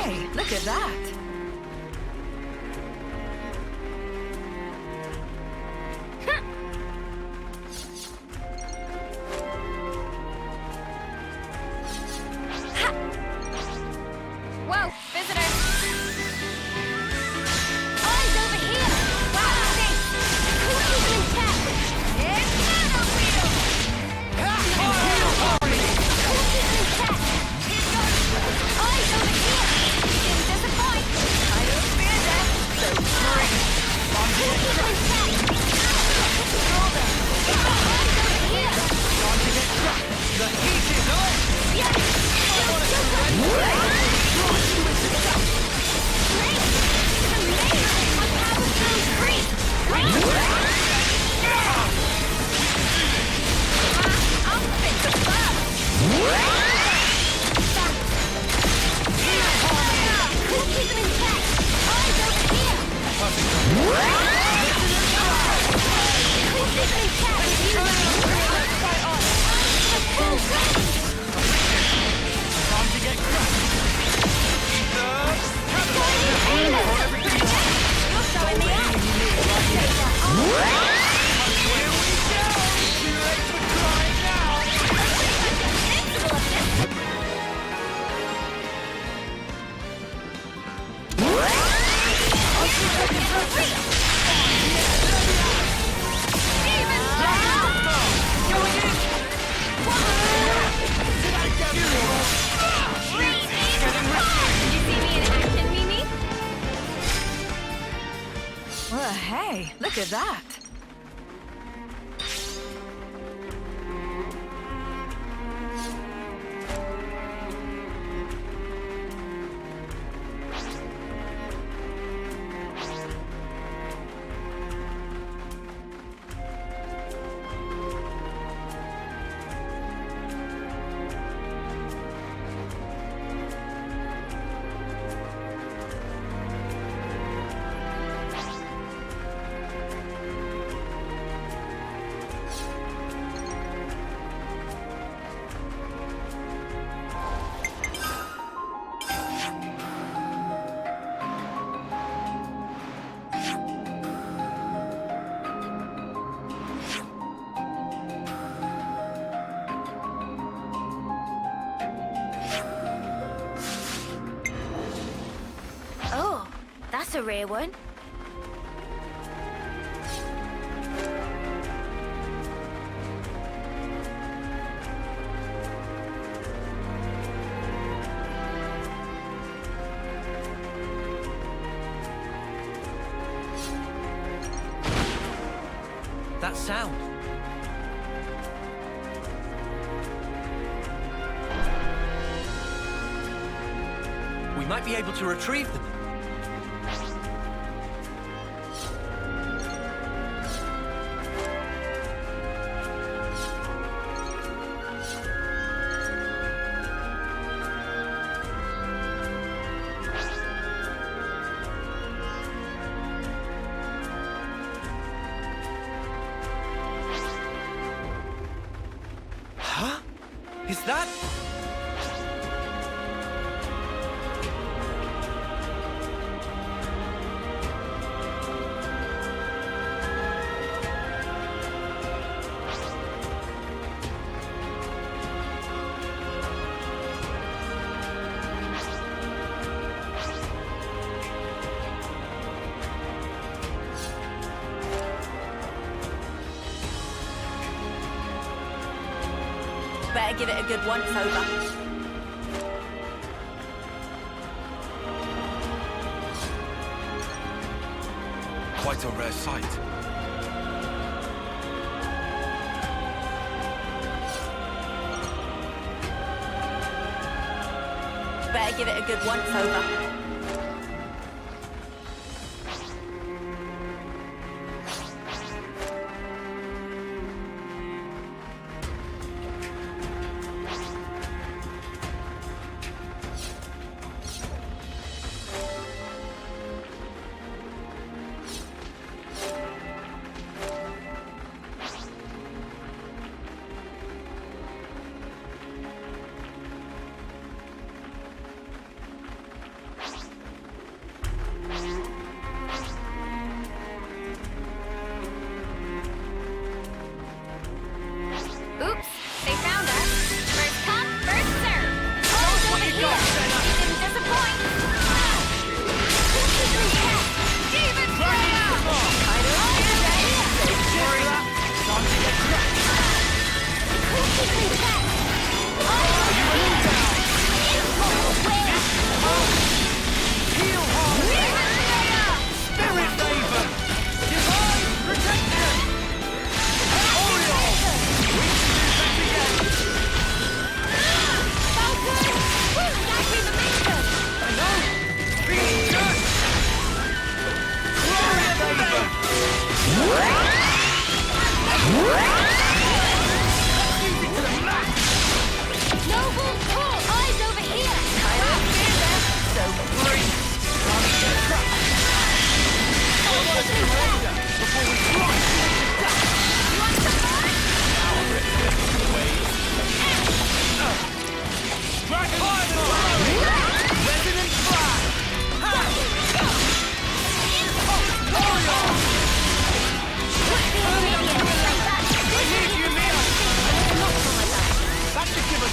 hey, look at that. Whoa, visitor! Eyes over here! Wow, thanks! Who keeps them intact? It's Nano Wheel! Who keeps them intact? Here goes! Eyes over here! Didn't disappoint! I don't fear them! So free! Who keeps them intact? Shoulder! Eyes over here! The heat is on! Yes! Still super! Great! It's amazing! My power flows free! I'm fit to burn! Who keeps them intact? Eyes over here! Who keeps them intact? Fight on! I'm full ready! Time to get crushed! You're showing me up! Here we go! Too late for crying now! Well, hey, look at that. Oh, that's a rare one. That sound. We might be able to retrieve them. Huh? Is that? Better give it a good once over. Quite a rare sight. Better give it a good once over.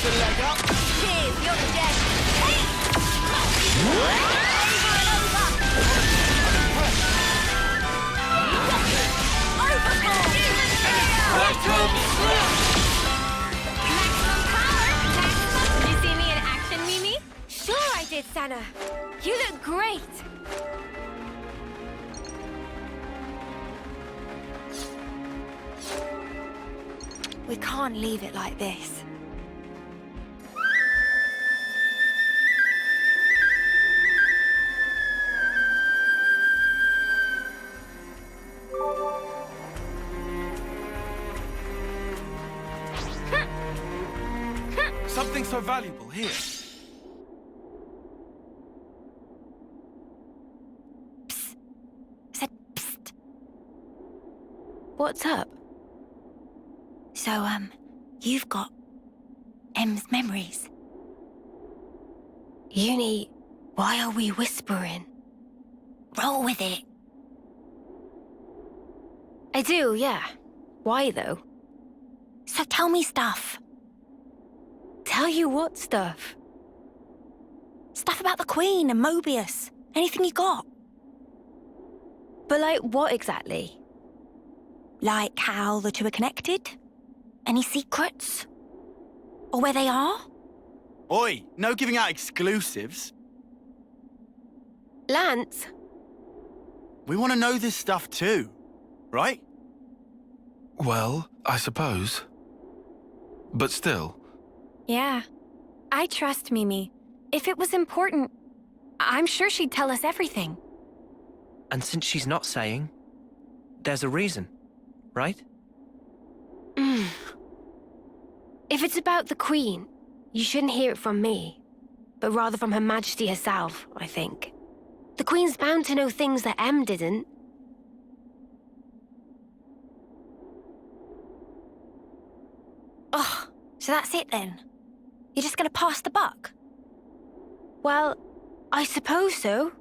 a leg up. Cheers, you're dead. Hey! Over and over! Overcall! Maximum power! Maximum! Did you see me in action, Mimi? Sure I did, Sana. You look great. We can't leave it like this. Something so valuable here. Said psst. What's up? So, you've got M's memories. Uni, why are we whispering? Roll with it. I do, yeah. Why, though? So tell me stuff. Tell you what stuff? Stuff about the Queen and Mobius. Anything you got. But like what exactly? Like how the two are connected? Any secrets? Or where they are? Oi, no giving out exclusives. Lance? We want to know this stuff too, right? Well, I suppose. But still. Yeah. I trust Mimi. If it was important, I'm sure she'd tell us everything. And since she's not saying, there's a reason, right? If it's about the Queen, you shouldn't hear it from me, but rather from Her Majesty herself, I think. The Queen's bound to know things that M didn't. Oh, so that's it then? You're just gonna pass the buck? Well, I suppose so.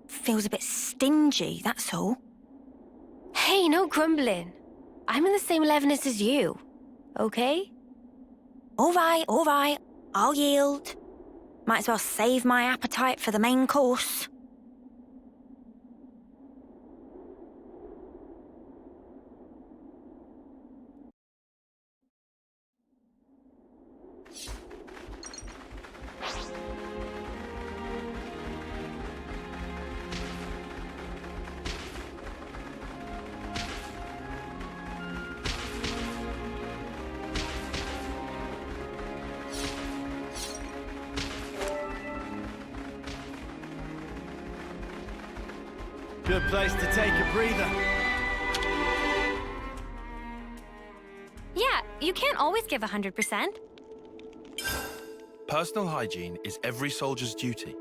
Feels a bit stingy, that's all. Hey, no grumbling. I'm in the same levelness as you, okay? All right, I'll yield. Might as well save my appetite for the main course. Good place to take a breather. Yeah, you can't always give 100%. Personal hygiene is every soldier's duty.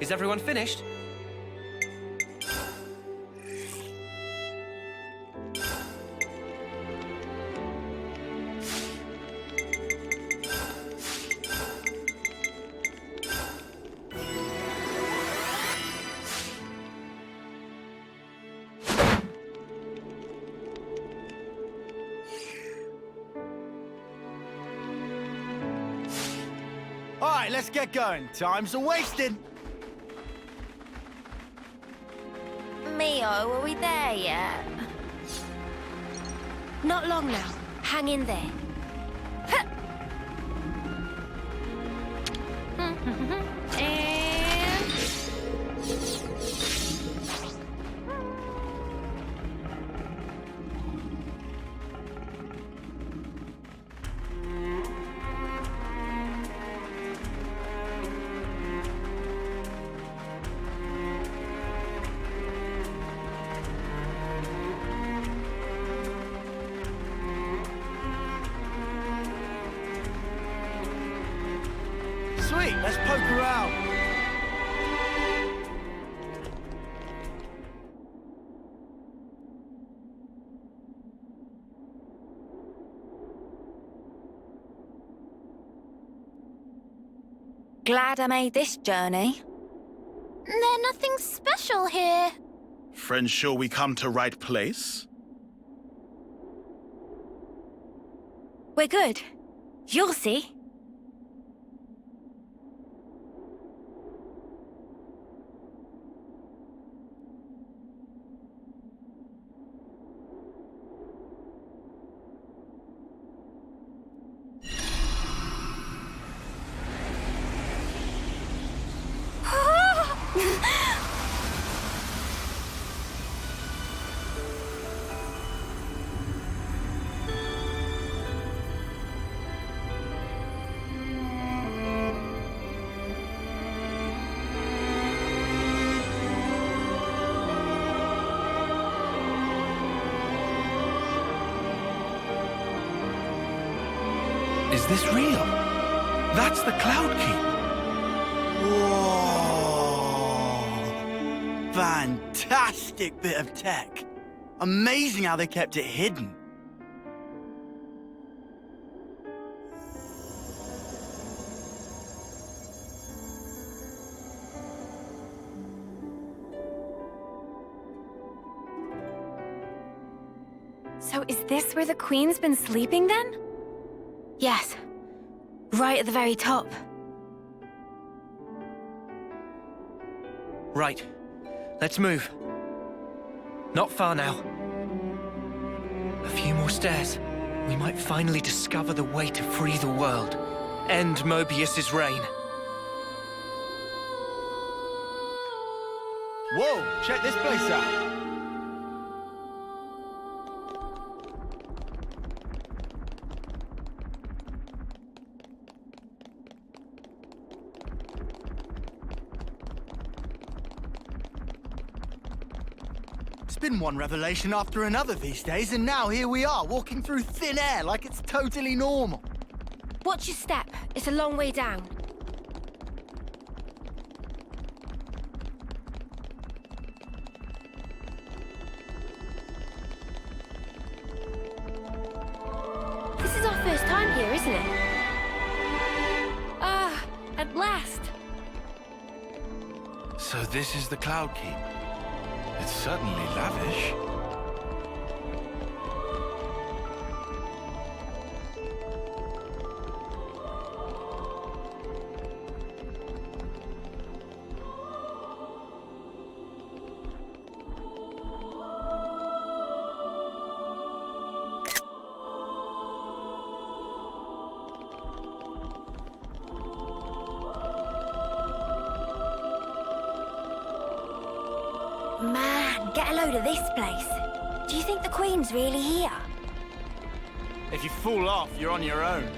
Is everyone finished? All right, let's get going. Time's a-wasting. Mio, are we there yet? Not long now. Hang in there. Sweet, let's poke around. Glad I made this journey. There's nothing special here. Friends sure we come to right place? We're good. You'll see. Is this real? That's the Cloud Keep. Whoa! Fantastic bit of tech. Amazing how they kept it hidden. So is this where the Queen's been sleeping then? Yes. Right at the very top. Right. Let's move. Not far now. A few more stairs. We might finally discover the way to free the world. End Mobius's reign. Whoa, check this place out. It's been one revelation after another these days, and now here we are, walking through thin air like it's totally normal. Watch your step. It's a long way down. This is our first time here, isn't it? Ah, at last. So this is the Cloud Keep. It's certainly lavish. Man, get a load of this place. Do you think the Queen's really here? If you fall off, you're on your own.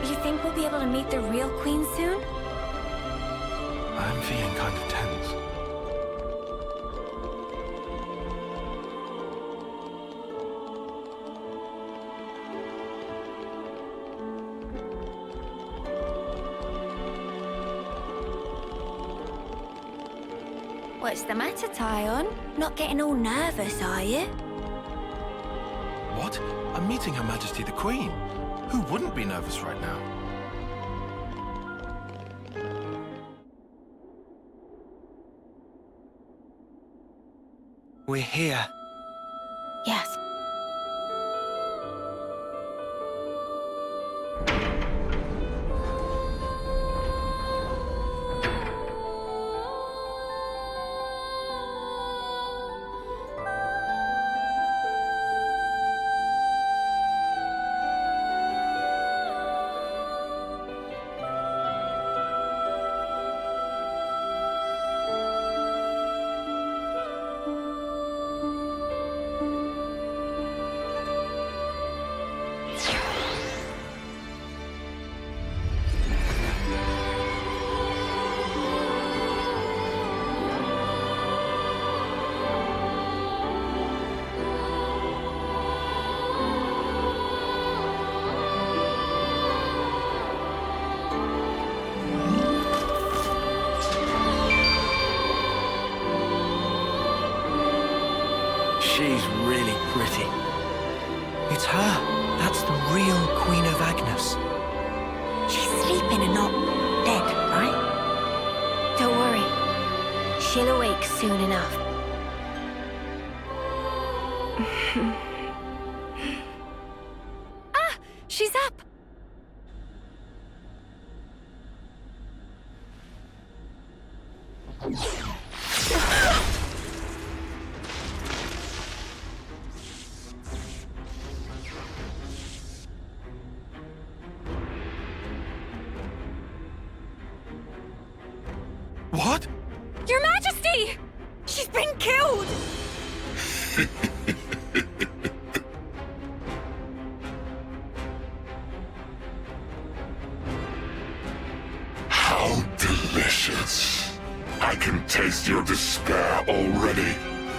Do you think we'll be able to meet the real Queen soon? I'm feeling kind of tense. What's the matter, Tyon? Not getting all nervous, are you? What? I'm meeting Her Majesty the Queen. Who wouldn't be nervous right now? We're here. Yes. She's really pretty. It's her. That's the real Queen of Agnes. She's sleeping and not dead, right? Don't worry. She'll awake soon enough. Ah! She's up! What? Your Majesty! She's been killed! How delicious. I can taste your despair already.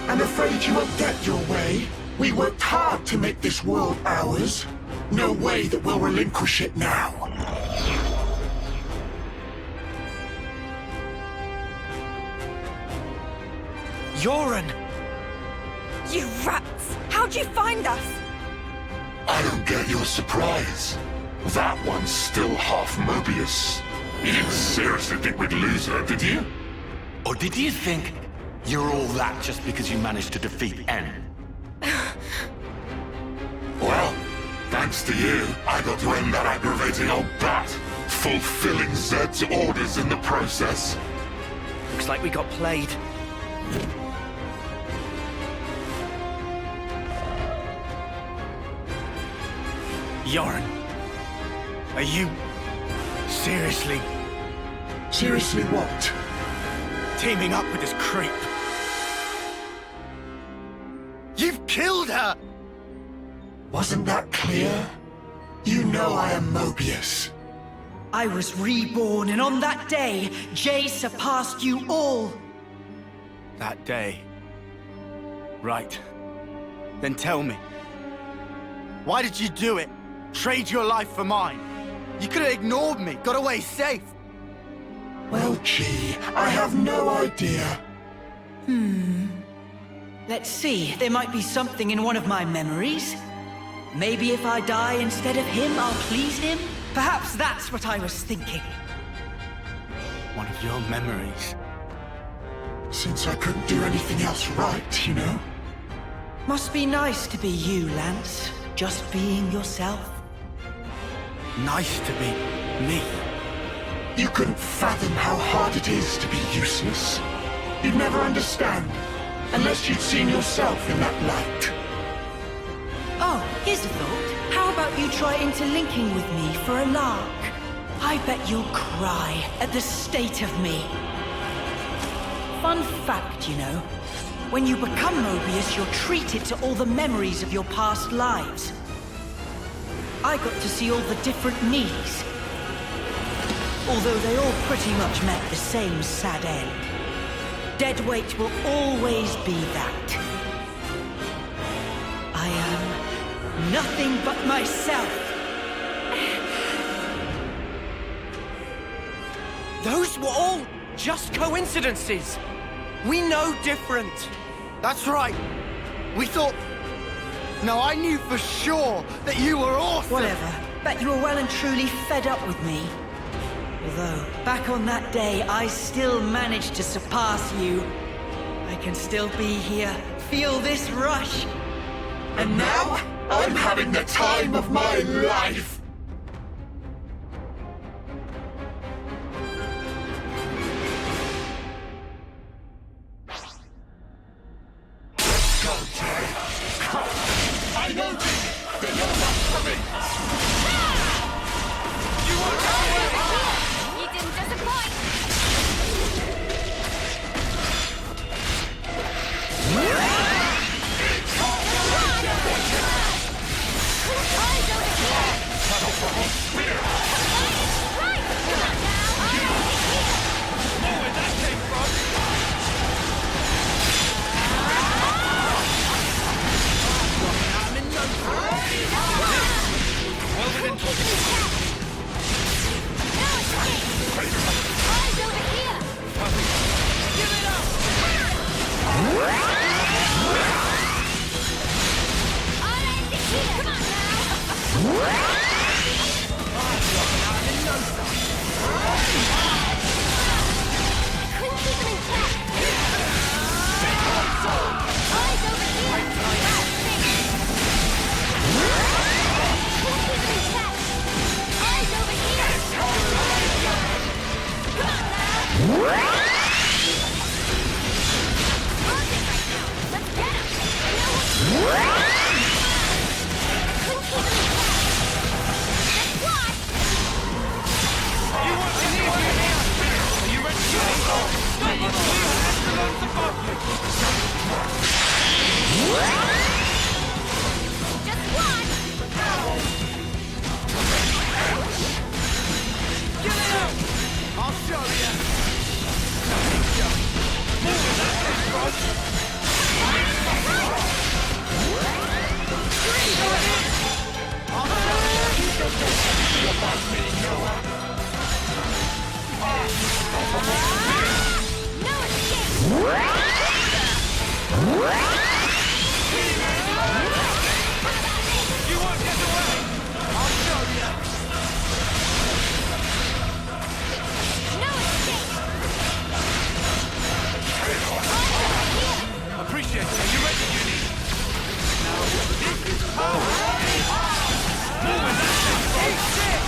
I'm afraid you won't get your way. We worked hard to make this world ours. No way that we'll relinquish it now. Yoren! You rats! How'd you find us? I don't get your surprise. That one's still half Mobius. You didn't seriously think we'd lose her, did you? Or did you think you're all that just because you managed to defeat N? Well, thanks to you, I got to end that aggravating old bat, fulfilling Zed's orders in the process. Looks like we got played. Yoren, are you seriously Seriously what? teaming up with this creep? You've killed her! Wasn't that clear? You know I am Mobius. I was reborn, and on that day, Jay surpassed you all. That day. Right. Then tell me. Why did you do it? Trade your life for mine? You could have ignored me, got away safe. Well, gee, I have no idea. Let's see, there might be something in one of my memories. Maybe if I die instead of him, I'll please him? Perhaps that's what I was thinking. One of your memories. Since I couldn't do anything else right, you know? Must be nice to be you, Lance. Just being yourself. Nice to be me. You couldn't fathom how hard it is to be useless. You'd never understand, unless you'd seen yourself in that light. Oh, here's a thought. How about you try interlinking with me for a lark? I bet you'll cry at the state of me. Fun fact, you know. When you become Mobius, you're treated to all the memories of your past lives. I got to see all the different me's. Although they all pretty much met the same sad end. Deadweight will always be that. I am nothing but myself. Those were all just coincidences. We know different. That's right. We thought... No, I knew for sure that you were awesome. Whatever. Bet you were well and truly fed up with me. Although, back on that day, I still managed to surpass you. I can still be here, feel this rush. And now, I'm having the time of my life! I noticed that you're not coming! You didn't disappoint! Eyes over here! Let's get him! Couldn't keep him in check. Just watch! You want to leave your hand? Are you ready to go? Stop it! Astronauts above you! Just watch! Get it out! I'll show you. No escape! You won't get away! I'll show you. No escape! Appreciate it. Are you ready, Uni? Now, this is power! Move it! Eat shit!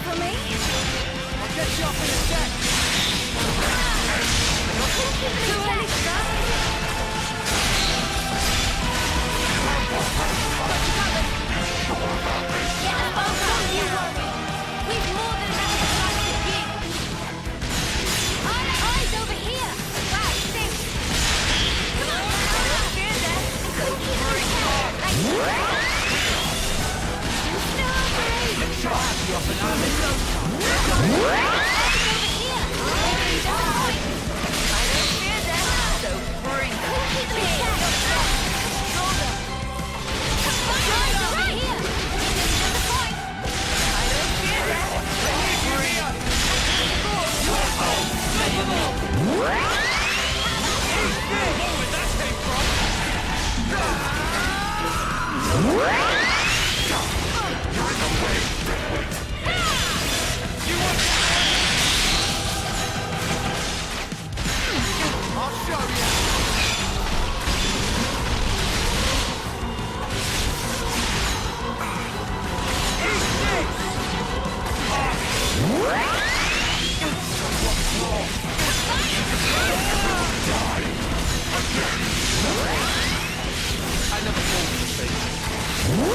For me? I'll get you up in a sec. Too early, Get us both out, you worry. We've more than enough supplies to give. Eyes over here. Wow, thanks. Come on, stand there. Couldn't keep them in check. Like I'll show you. I never thought of this.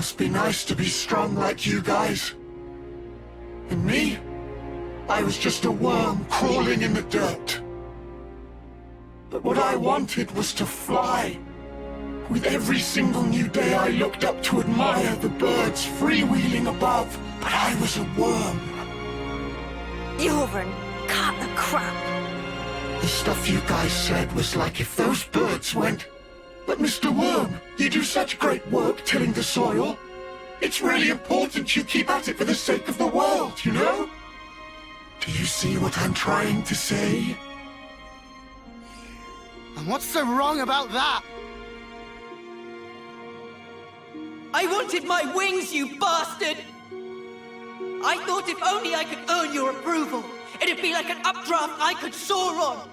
Must be nice to be strong like you guys. And me? I was just a worm crawling in the dirt. But what I wanted was to fly. With every single new day I looked up to admire the birds freewheeling above, but I was a worm. Joran, cut the crap. The stuff you guys said was like if those birds went... But Mr. Worm, you do such great work tilling the soil. It's really important you keep at it for the sake of the world, you know? Do you see what I'm trying to say? And what's so wrong about that? I wanted my wings, you bastard! I thought if only I could earn your approval, it'd be like an updraft I could soar on.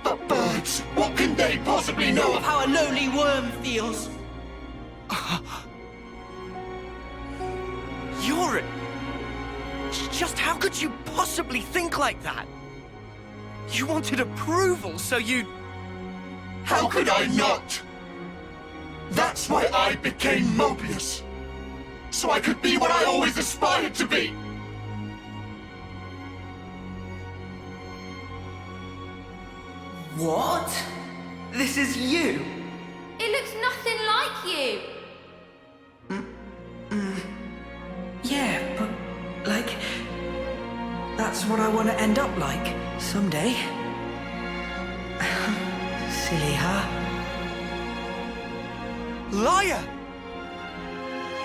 But birds, what can they possibly know Of how a lowly worm feels. Joran! Just how could you possibly think like that? You wanted approval, so you... How could I not? That's why I became Mobius. So I could be what I always aspired to be. What? This is you? It looks nothing like you. Yeah, but, like... That's what I want to end up like, someday. Silly, huh? Liar!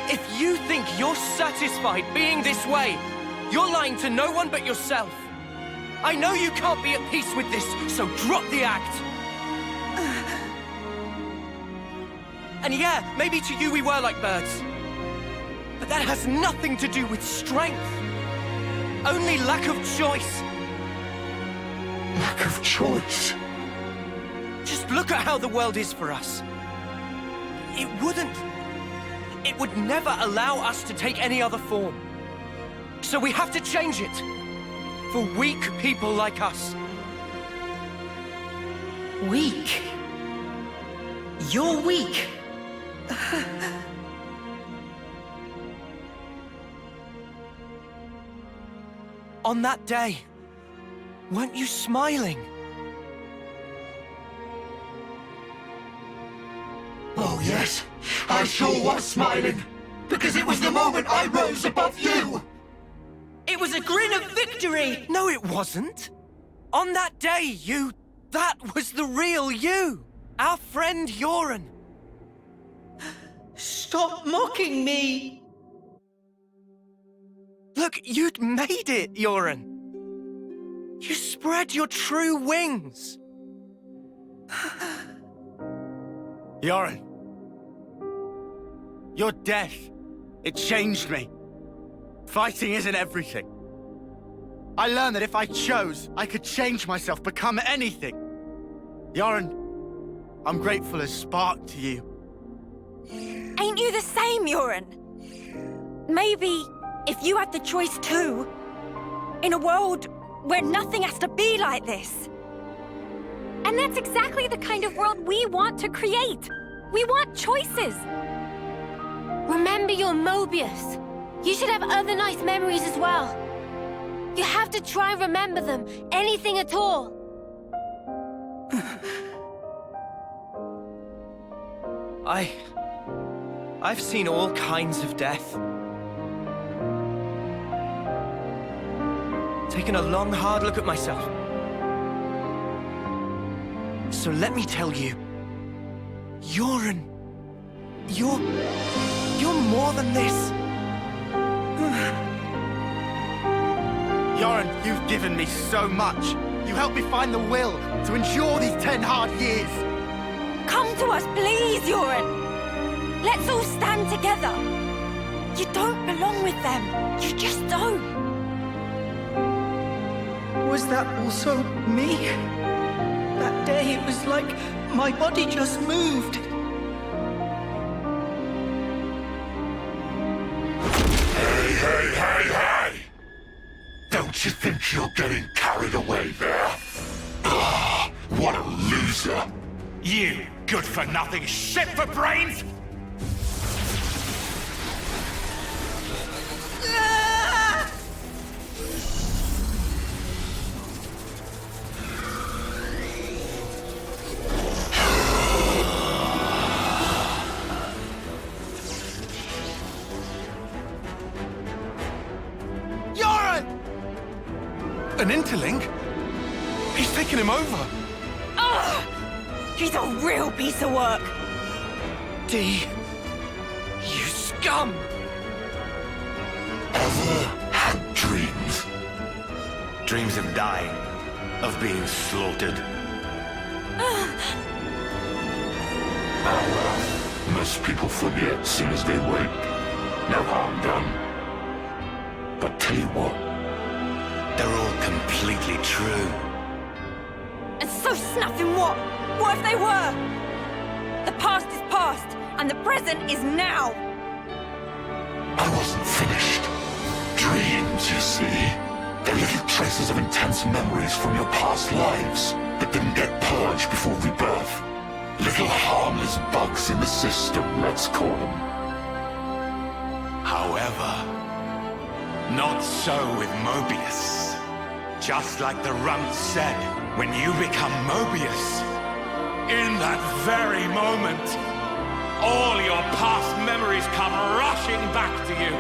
If you think you're satisfied being this way, you're lying to no one but yourself. I know you can't be at peace with this, so drop the act. And yeah, maybe to you we were like birds. But that has nothing to do with strength. Only lack of choice. Lack of choice? Just look at how the world is for us. It would never allow us to take any other form. So we have to change it. For weak people like us. Weak? You're weak? On that day, weren't you smiling? Oh yes, I sure was smiling. Because it was the moment I rose above you. It was a grin of victory! No, it wasn't. On that day, that was the real you. Our friend Joran. Stop mocking me! Look, you'd made it, Joran. You spread your true wings. Joran. Your death, it changed me. Fighting isn't everything. I learned that if I chose, I could change myself, become anything. Joran, I'm grateful as Spark to you. Ain't you the same, Joran? Maybe if you had the choice too, in a world where nothing has to be like this. And that's exactly the kind of world we want to create. We want choices. Remember your Mobius. You should have other nice memories as well. You have to try and remember them, anything at all. I've seen all kinds of death. Taken a long, hard look at myself. So let me tell you, Joran, you're more than this. Joran, you've given me so much. You helped me find the will to endure these 10 hard years. Come to us, please, Joran. Let's all stand together. You don't belong with them. You just don't. Was that also me? That day it was like my body just moved. Hey! Don't you think you're getting carried away there? Ugh, what a loser! You good-for-nothing shit for brains! An interlink? He's taken him over. Ugh! He's a real piece of work. D, you scum! Ever had dreams? Dreams of dying, of being slaughtered. Most people forget as soon as they wake. No harm done. But tell you what, They're all completely true. And so snapping what? What if they were? The past is past, and the present is now. I wasn't finished. Dreams, you see. They're little traces of intense memories from your past lives that didn't get purged before rebirth. Little harmless bugs in the system, let's call them. However, not so with Mobius. Just like the runt said, when you become Mobius, in that very moment, all your past memories come rushing back to you.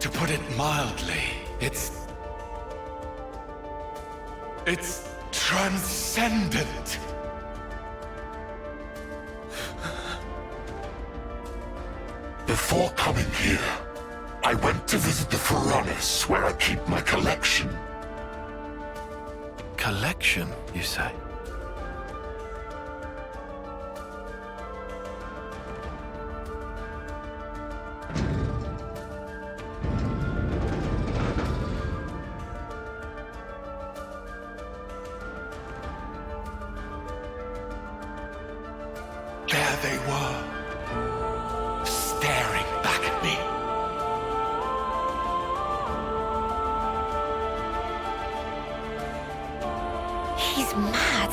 To put it mildly, it's transcendent. Before coming here, I went to visit the furnace where I keep my collection. Collection, you say? There they were, staring back at me. He's mad.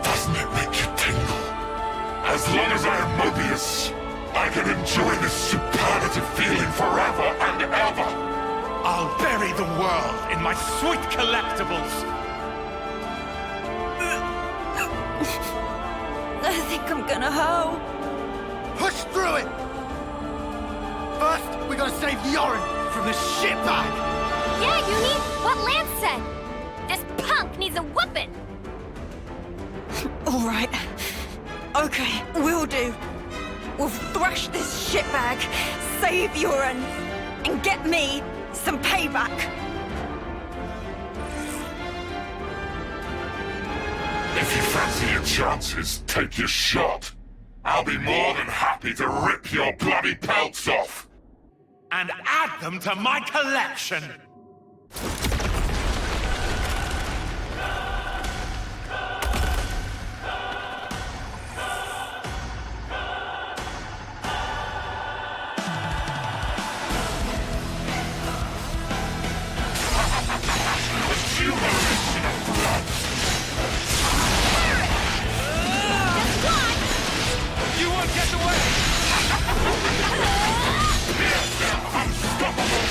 Doesn't it make you tingle? As long as I am Mobius, I can enjoy this superlative feeling forever and ever. I'll bury the world in my sweet collectibles. I think I'm gonna hoe. Push through it! First, we gotta save Yoren from this shitbag! Yeah, Uni, what Lance said. This punk needs a whooping. All right. Okay, we'll do. We'll thrash this shitbag, save Yoren, and get me some payback. If you fancy your chances, take your shot. I'll be more than happy to rip your bloody pelts off. And add them to my collection. Unstoppable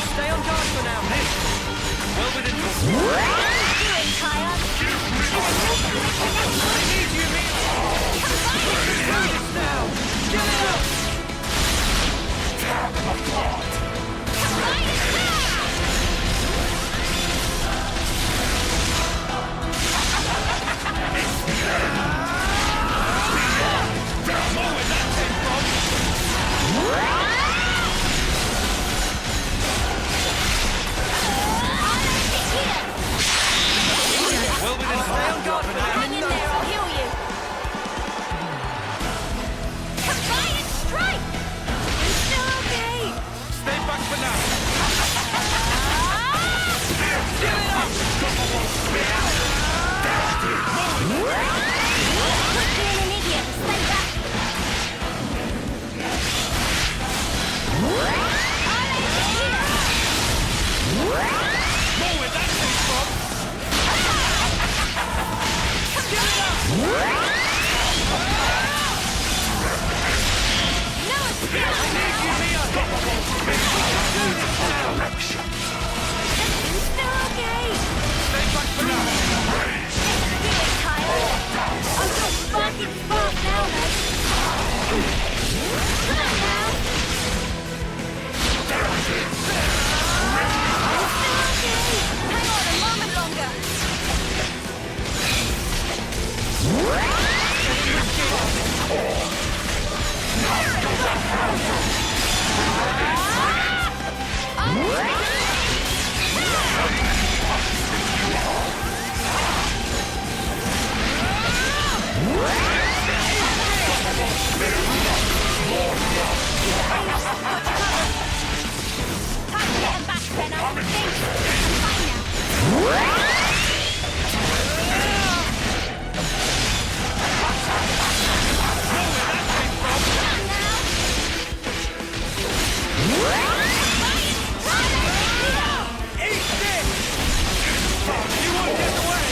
Stay on guard for now. Well within your... What are you doing, Kaya? I need you, Mia! Combine it! Now! Get it up! Combine it now! Well within... Stay on guard for now. Hang in there, I'll heal you. Combine and strike! You're still okay. Stay back for now. Give it up! Quit being an idiot and stay back. More where that came from! Give it up! No escape! I need you, Mia! Do this now! You're still okay. Stay back for now. Do it, Kyle. I'm so fucking fast now, mate. Come on now. I'm still okay. Hang on a moment longer. Time to get them back, Zeno. Fine now. Eat this! You won't get away!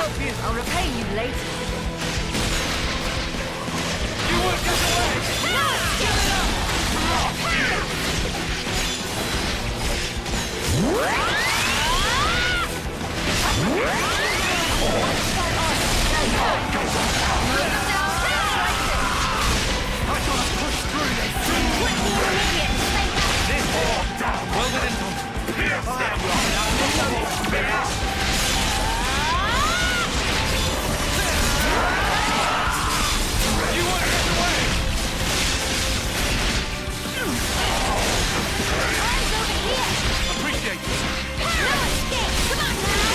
Appreciate it. I'll repay you later. You won't get away! Well within You won't get away! Appreciate it. No escape! Come on now!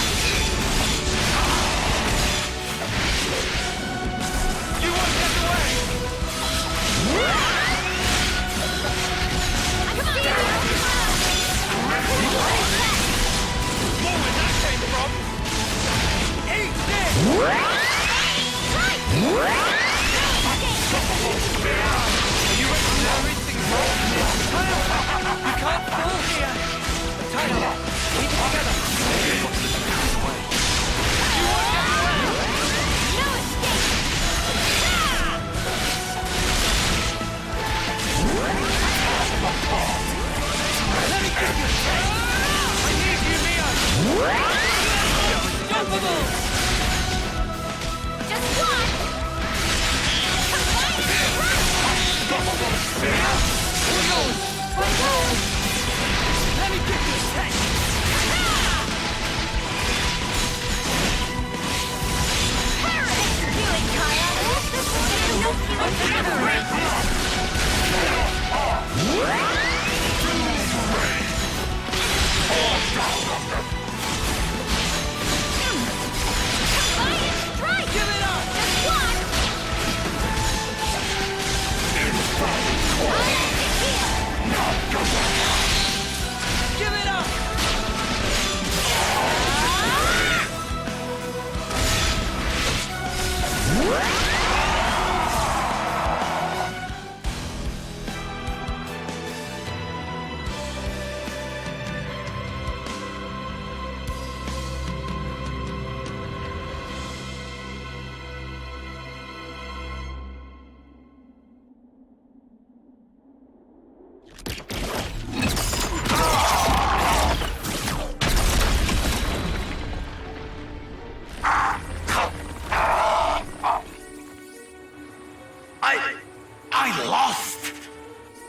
I lost!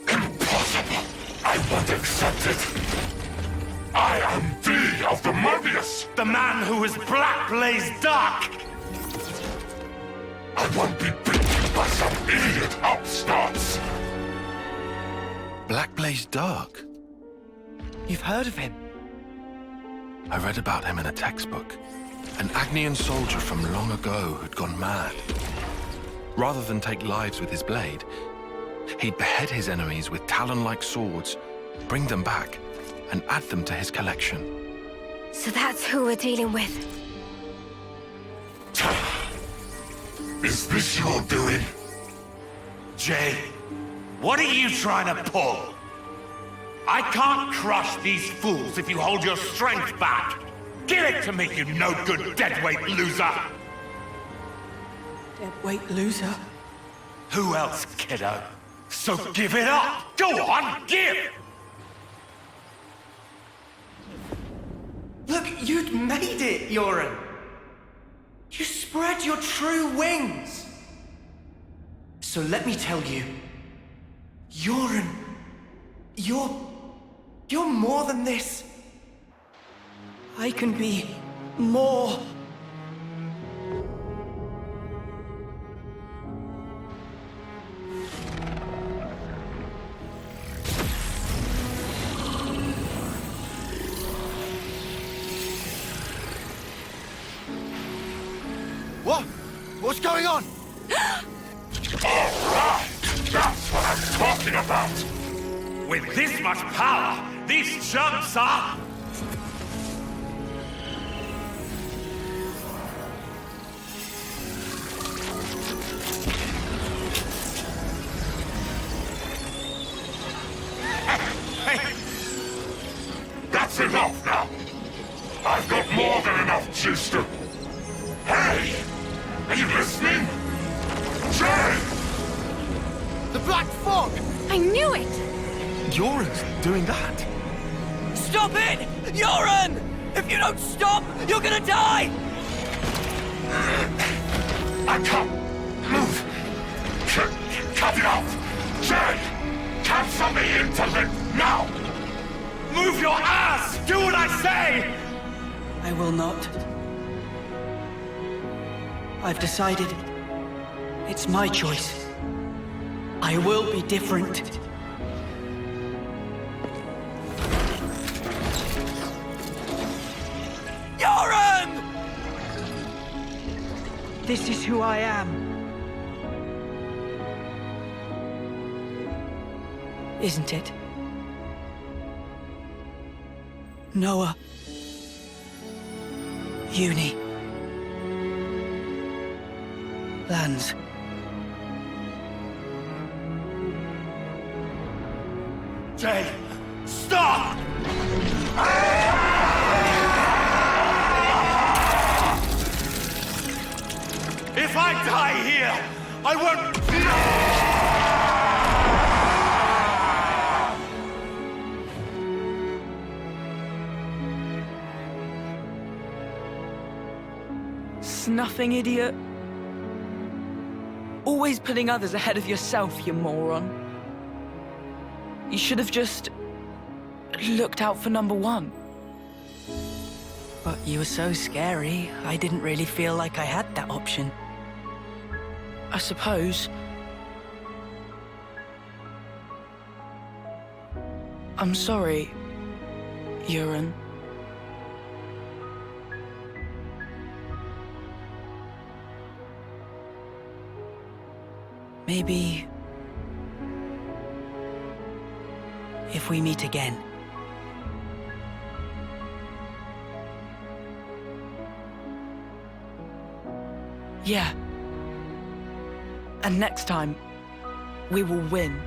Impossible! I won't accept it! I am D of the Mobius! The man who is Black Blaze Dark! I won't be beaten by some idiot upstarts! Black Blaze Dark? You've heard of him? I read about him in a textbook. An Agnian soldier from long ago who'd gone mad. Rather than take lives with his blade, he'd behead his enemies with talon-like swords, bring them back, and add them to his collection. So that's who we're dealing with. Is this your doing? Jay, what are you trying to pull? I can't crush these fools if you hold your strength back. Give it to me, you no-good deadweight loser! Deadweight loser? Who else, kiddo? So give it up! Go on, give! Look, you'd made it, Yoren! You spread your true wings! So let me tell you, Yoren, you're more than this. I can be more. What? What's going on? Alright! That's what I'm talking about! With this much power, these chumps are... That's enough now! I've got more than enough juice to... Hey! Are you listening? Jay! The Black Fog! I knew it! Yoren's doing that? Stop it! Yoren! If you don't stop, you're gonna die! I can't move! Cut it off! Jay! Cancel me into limp now! Move your ass! Do what I say! I will not. I've decided. It's my choice. I will be different. Yoren! This is who I am. Isn't it? Noah. Uni. lands. Jay, stop! If I die here, I won't... Snuffing idiot. Always putting others ahead of yourself, you moron. You should have just looked out for number one. But you were so scary, I didn't really feel like I had that option. I suppose. I'm sorry, Euron. Maybe if we meet again. Yeah. And next time, we will win.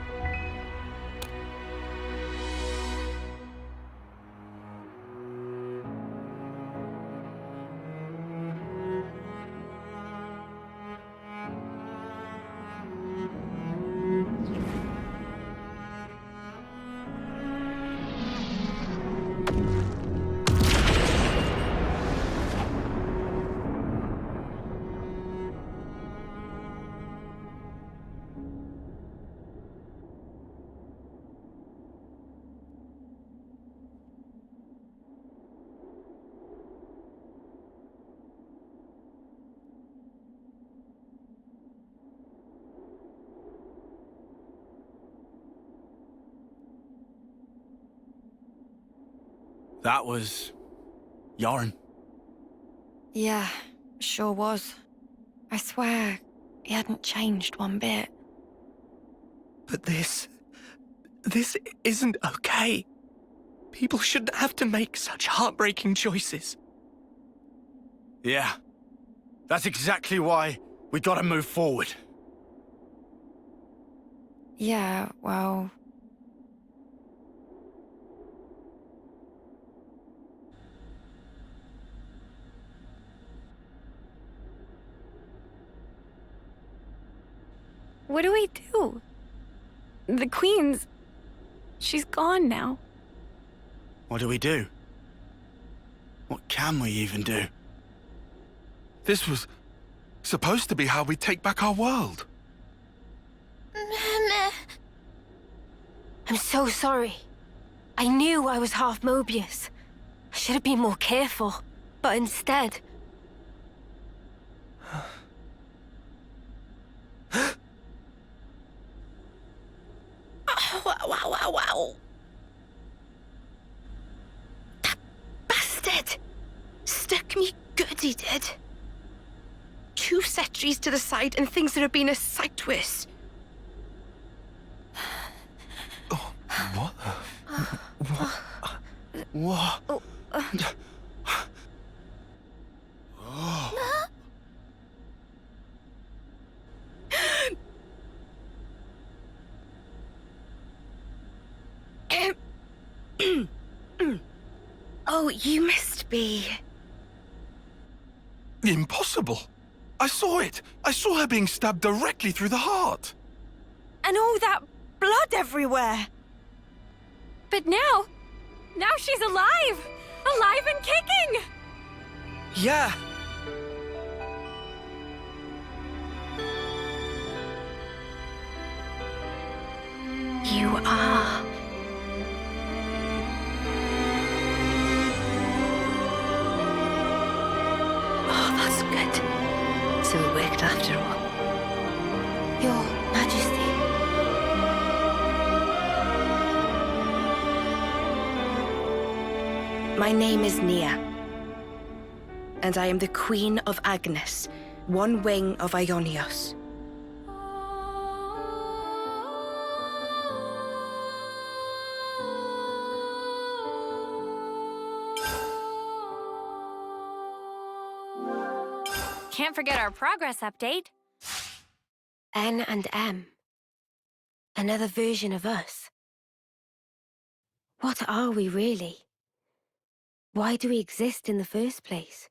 That was... Yarn. Yeah, sure was. I swear, he hadn't changed one bit. But this isn't okay. People shouldn't have to make such heartbreaking choices. Yeah. That's exactly why we gotta move forward. Yeah, well... What do we do? The Queen's... she's gone now. What do we do? What can we even do? This was supposed to be how we take back our world. I'm so sorry. I knew I was half Mobius. I should have been more careful, but instead... Wow. That bastard! Stuck me good, he did. 2 centuries to the side and things that have been a sight worse. Oh, what? What? Oh, you must be... Impossible. I saw it. I saw her being stabbed directly through the heart. And all that blood everywhere. But now she's alive! Alive and kicking! Yeah. You are... Oh, that's good. So it worked after all. Your Majesty. My name is Nia. And I am the Queen of Agnes, one wing of Ionios. Can't forget our progress update. N and M. Another version of us. What are we really? Why do we exist in the first place?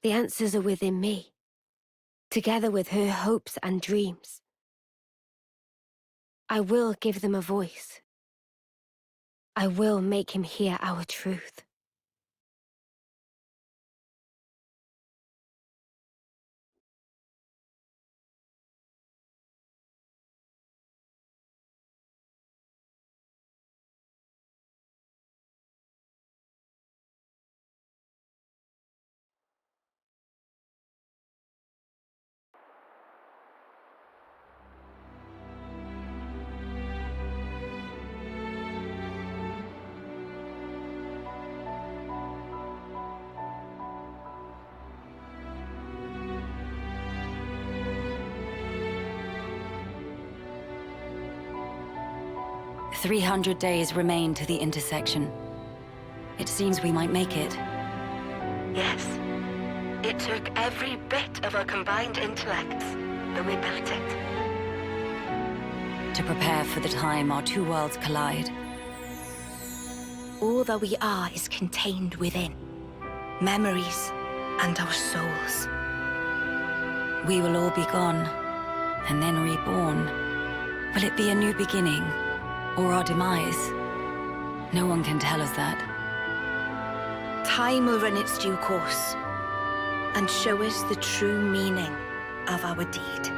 The answers are within me, together with her hopes and dreams. I will give them a voice. I will make him hear our truth. "300 days remain to the intersection. It seems we might make it. Yes. It took every bit of our combined intellects, but we built it. To prepare for the time our two worlds collide. All that we are is contained within. Memories and our souls. We will all be gone, and then reborn. Will it be a new beginning, or our demise? No one can tell us that. Time will run its due course, and show us the true meaning of our deed.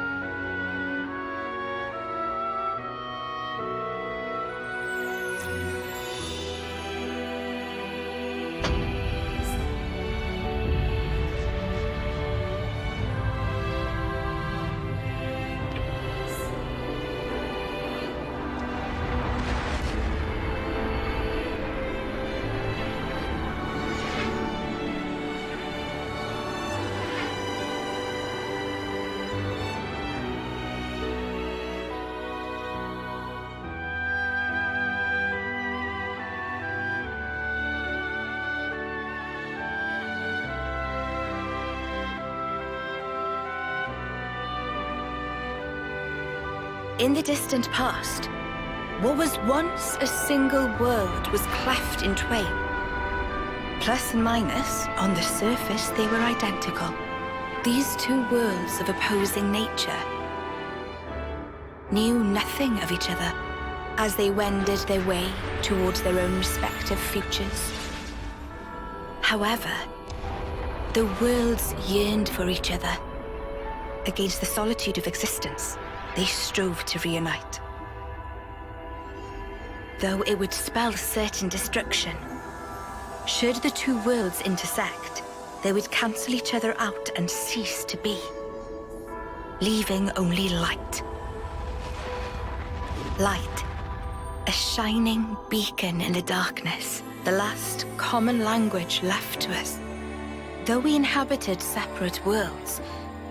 In the distant past, what was once a single world was cleft in twain. Plus and minus, on the surface, they were identical. These two worlds of opposing nature knew nothing of each other as they wended their way towards their own respective futures. However, the worlds yearned for each other. Against the solitude of existence, they strove to reunite. Though it would spell certain destruction, should the two worlds intersect, they would cancel each other out and cease to be, leaving only light. Light, a shining beacon in the darkness, the last common language left to us. Though we inhabited separate worlds,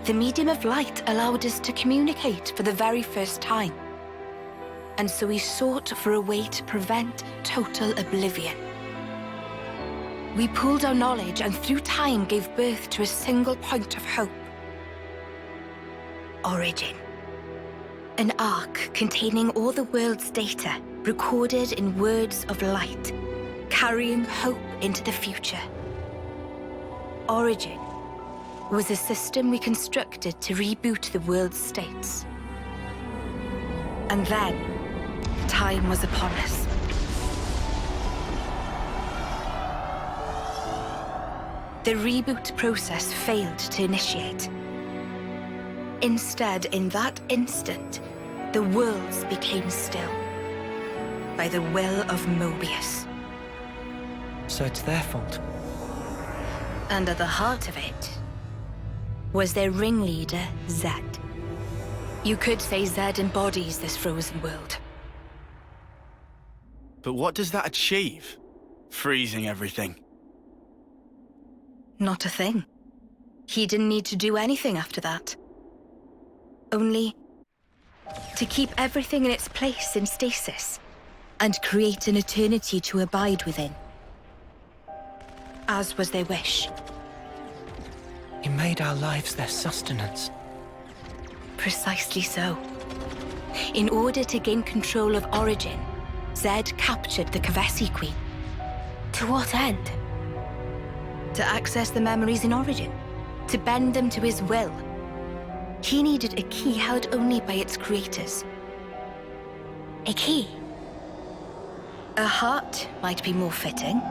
the medium of light allowed us to communicate for the very first time. And so we sought for a way to prevent total oblivion. We pooled our knowledge and through time gave birth to a single point of hope. Origin. An arc containing all the world's data, recorded in words of light, carrying hope into the future. Origin was a system we constructed to reboot the world's states. And then, time was upon us. The reboot process failed to initiate. Instead, in that instant, the worlds became still, by the will of Mobius. So it's their fault. And at the heart of it was their ringleader, Zed. You could say Zed embodies this frozen world. But what does that achieve? Freezing everything. Not a thing. He didn't need to do anything after that. Only to keep everything in its place in stasis and create an eternity to abide within. As was their wish. He made our lives their sustenance. Precisely so. In order to gain control of Origin, Zed captured the Kavesi Queen. To what end? To access the memories in Origin, to bend them to his will. He needed a key held only by its creators. A key? A heart might be more fitting.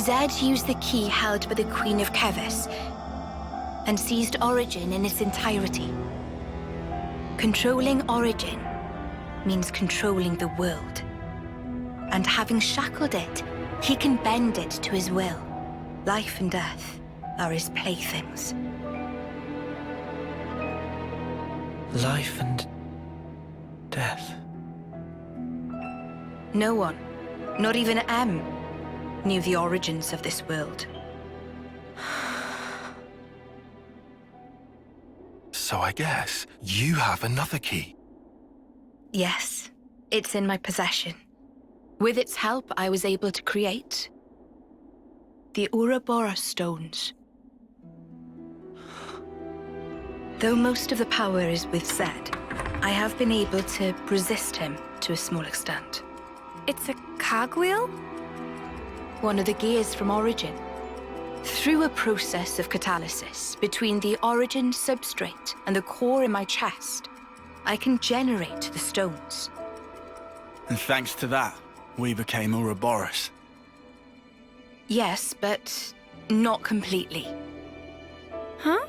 Zed used the key held by the Queen of Keves and seized Origin in its entirety. Controlling Origin means controlling the world. And having shackled it, he can bend it to his will. Life and death are his playthings. Life and death. No one, not even M, knew the origins of this world. So I guess you have another key. Yes, it's in my possession. With its help, I was able to create the Ouroboros stones. Though most of the power is with Zed, I have been able to resist him to a small extent. It's a cogwheel? One of the gears from Origin. Through a process of catalysis between the Origin substrate and the core in my chest, I can generate the stones. And thanks to that, we became Ouroboros. Yes, but not completely. Huh?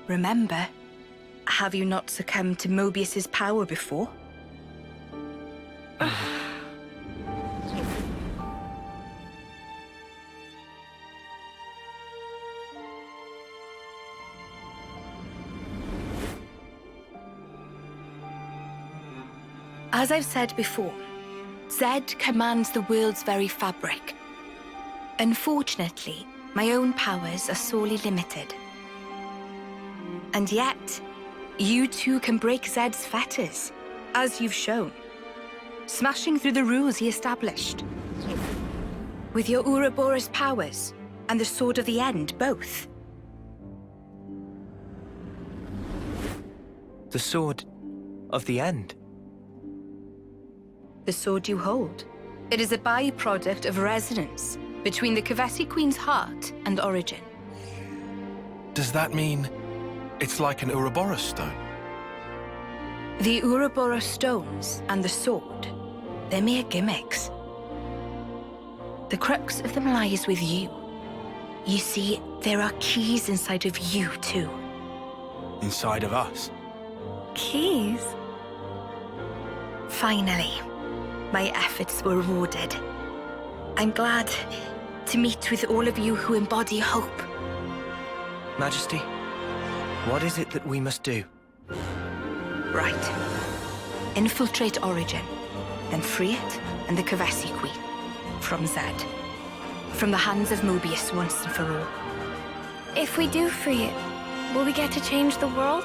Remember, have you not succumbed to Mobius's power before? As I've said before, Zed commands the world's very fabric. Unfortunately, my own powers are sorely limited. And yet, you too can break Zed's fetters, as you've shown, smashing through the rules he established. With your Ouroboros powers and the Sword of the End, both. The Sword of the End. The sword you hold. It is a byproduct of resonance between the Kavesi Queen's heart and Origin. Does that mean it's like an Ouroboros stone? The Ouroboros stones and the sword, they're mere gimmicks. The crux of them lies with you. You see, there are keys inside of you too. Inside of us. Keys? Finally, my efforts were rewarded. I'm glad to meet with all of you who embody hope. Majesty, what is it that we must do? Right. Infiltrate Origin, then free it and the Kavesi Queen from Zed. From the hands of Mobius once and for all. If we do free it, will we get to change the world?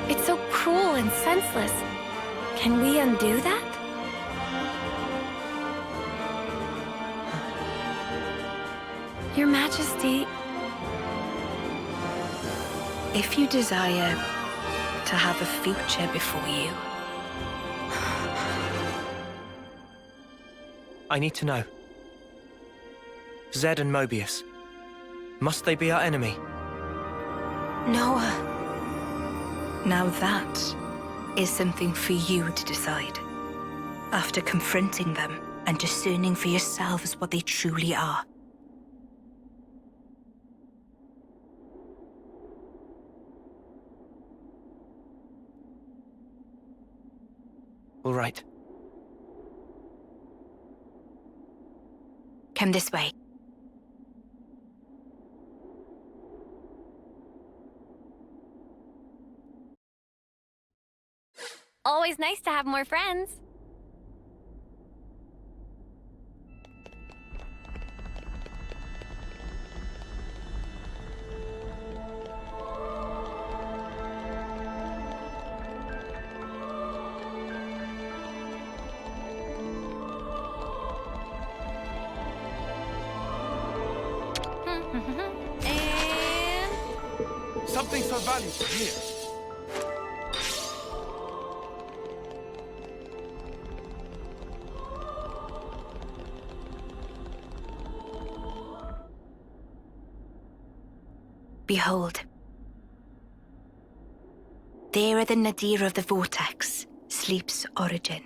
It's so cruel and senseless. Can we undo that? Your Majesty... If you desire to have a future before you... I need to know. Zed and Mobius. Must they be our enemy? Noah. Now that is something for you to decide. After confronting them and discerning for yourselves what they truly are. All right. Come this way. Always nice to have more friends. Something so valuable here. Behold. There at the nadir of the vortex sleeps Origin.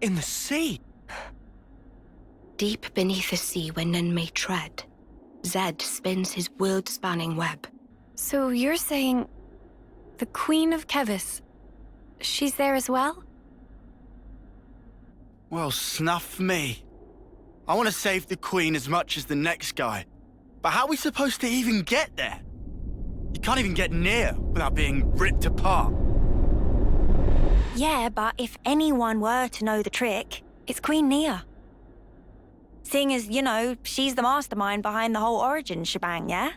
In the sea? Deep beneath the sea where none may tread, Zed spins his world-spanning web. So you're saying the Queen of Kevis, she's there as well? Well, snuff me. I want to save the Queen as much as the next guy. But how are we supposed to even get there? You can't even get near without being ripped apart. Yeah, but if anyone were to know the trick, it's Queen Nia. Seeing as, you know, she's the mastermind behind the whole Origin shebang, yeah?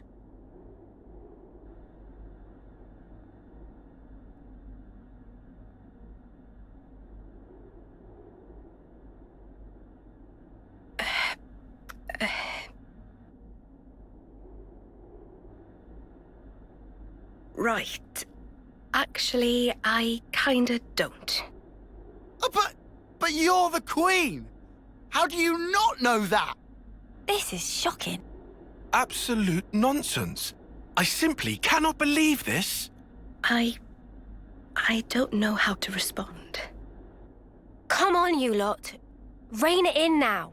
Right. Actually, I kinda don't. Oh, but you're the Queen! How do you not know that? This is shocking. Absolute nonsense. I simply cannot believe this. I don't know how to respond. Come on, you lot. Rein it in now.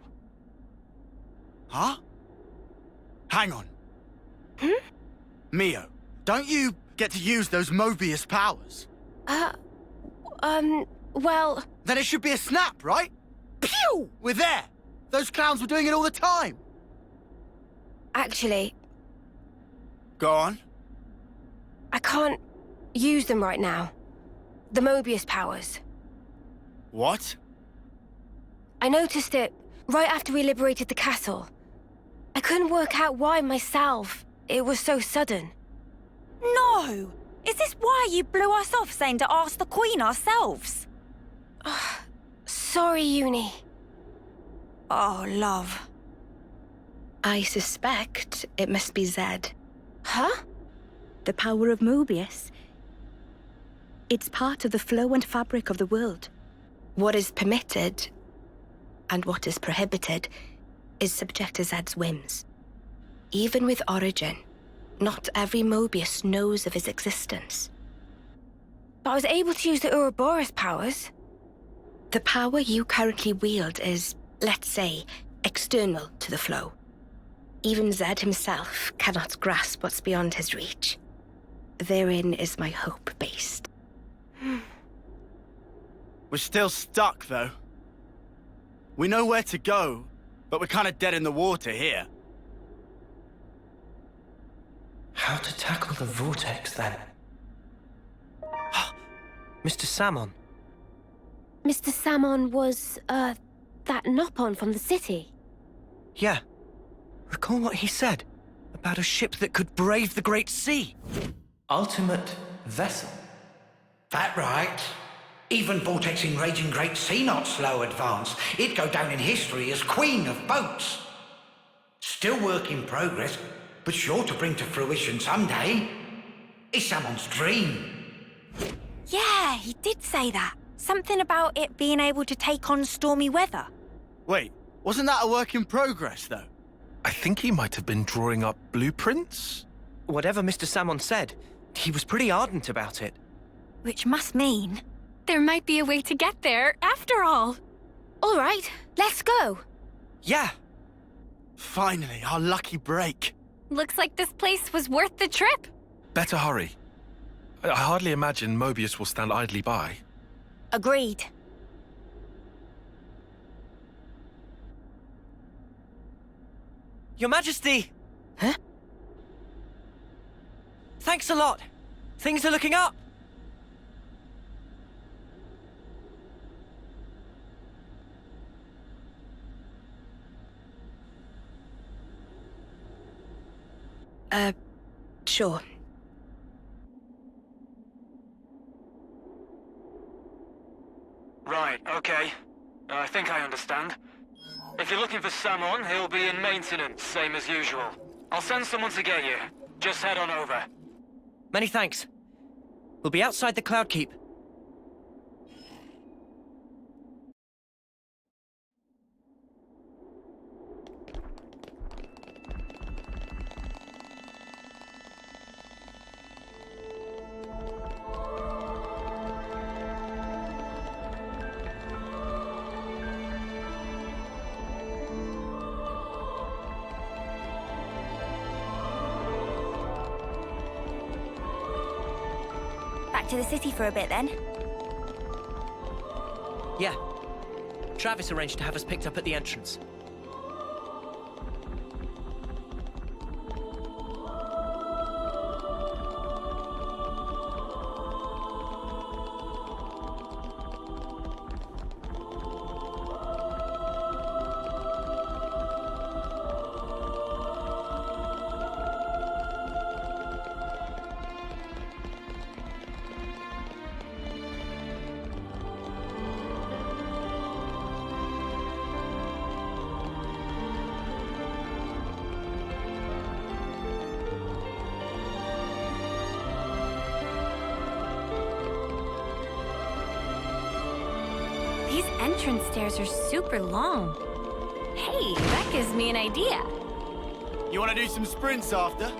Huh? Hang on. Hmm? Mio, don't you get to use those Mobius powers? Well... Then it should be a snap, right? Pew! We're there! Those clowns were doing it all the time! Actually, Go on. I can't use them right now. The Mobius powers. What? I noticed it right after we liberated the castle. I couldn't work out why myself. It was so sudden. No! Is this why you blew us off saying to ask the Queen ourselves? Sorry, Uni. Oh, love. I suspect it must be Zed. Huh? The power of Mobius. It's part of the flow and fabric of the world. What is permitted and what is prohibited is subject to Zed's whims. Even with Origin, not every Mobius knows of his existence. But I was able to use the Ouroboros powers. The power you currently wield is, let's say, external to the flow. Even Zed himself cannot grasp what's beyond his reach. Therein is my hope based. We're still stuck, though. We know where to go, but we're kind of dead in the water here. How to tackle the vortex, then? Mr. Salmon. Mr. Salmon was, that Nopon from the city. Yeah. Recall what he said about a ship that could brave the Great Sea. Ultimate vessel. That right. Even vortexing raging great sea not slow advance. It'd go down in history as queen of boats. Still work in progress, but sure to bring to fruition someday. It's someone's dream. Yeah, he did say that. Something about it being able to take on stormy weather. Wait, wasn't that a work in progress, though? I think he might have been drawing up blueprints. Whatever Mr. Salmon said, he was pretty ardent about it. Which must mean... There might be a way to get there, after all. All right, let's go. Yeah. Finally, our lucky break. Looks like this place was worth the trip. Better hurry. I hardly imagine Mobius will stand idly by. Agreed. Your Majesty! Huh? Thanks a lot. Things are looking up. Sure. Right, okay. I think I understand. If you're looking for Samon, he'll be in maintenance, same as usual. I'll send someone to get you. Just head on over. Many thanks. We'll be outside the Cloud Keep. Back to the city for a bit then. Yeah. Travis arranged to have us picked up at the entrance. These entrance stairs are super long. Hey, that gives me an idea. You want to do some sprints after?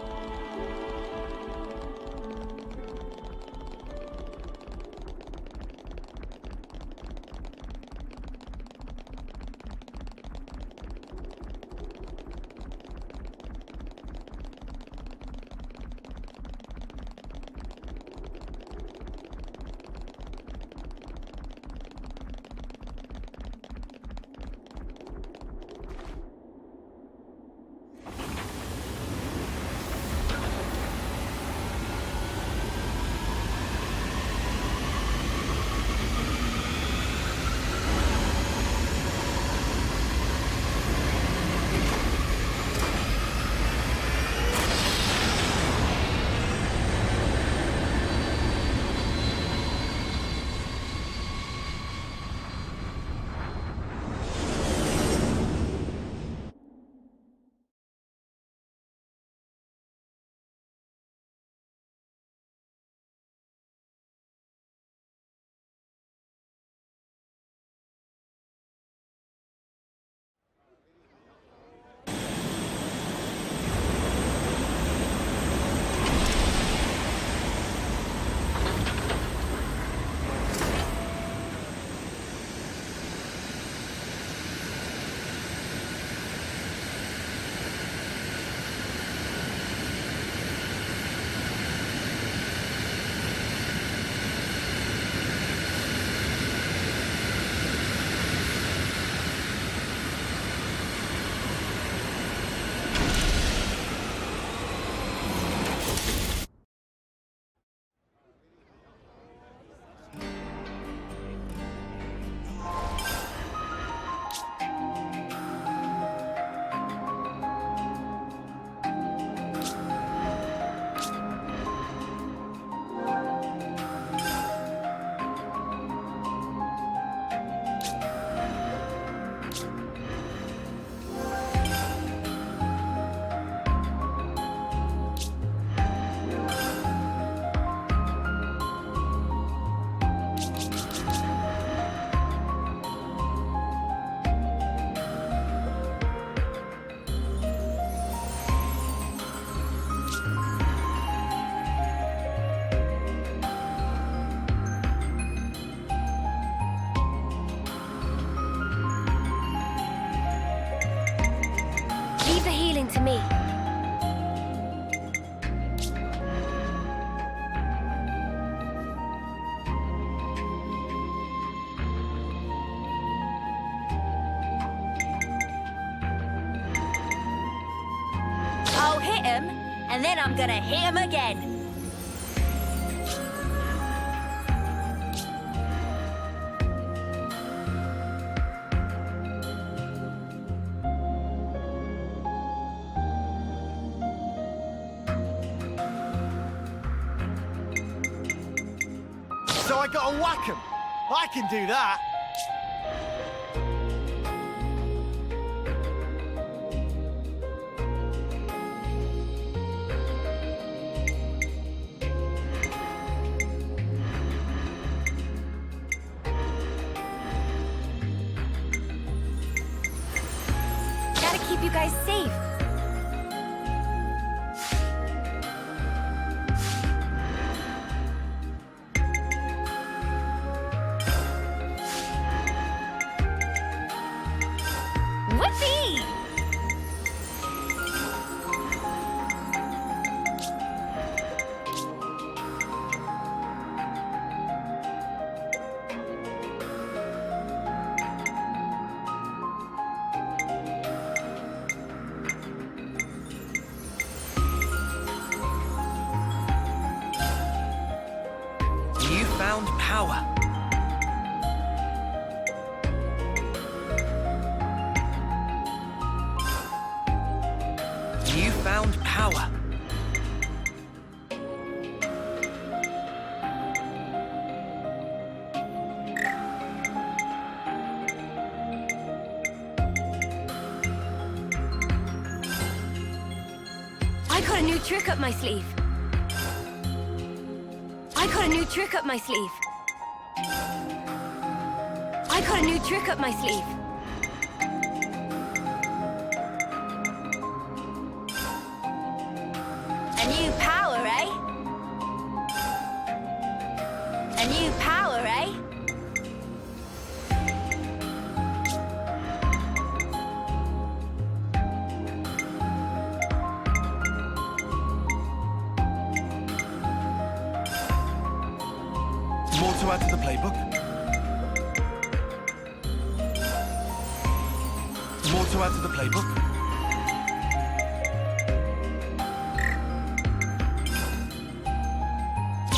To me. I'll hit him, and then I'm gonna hit him again. So I gotta whack him. I can do that. you guys safe. Whoopee! You found power. You found power. I got a new trick up my sleeve. I got a new trick up my sleeve. I got a new trick up my sleeve. A new power, eh? A new power, eh? More to add to the playbook? More to add to the playbook?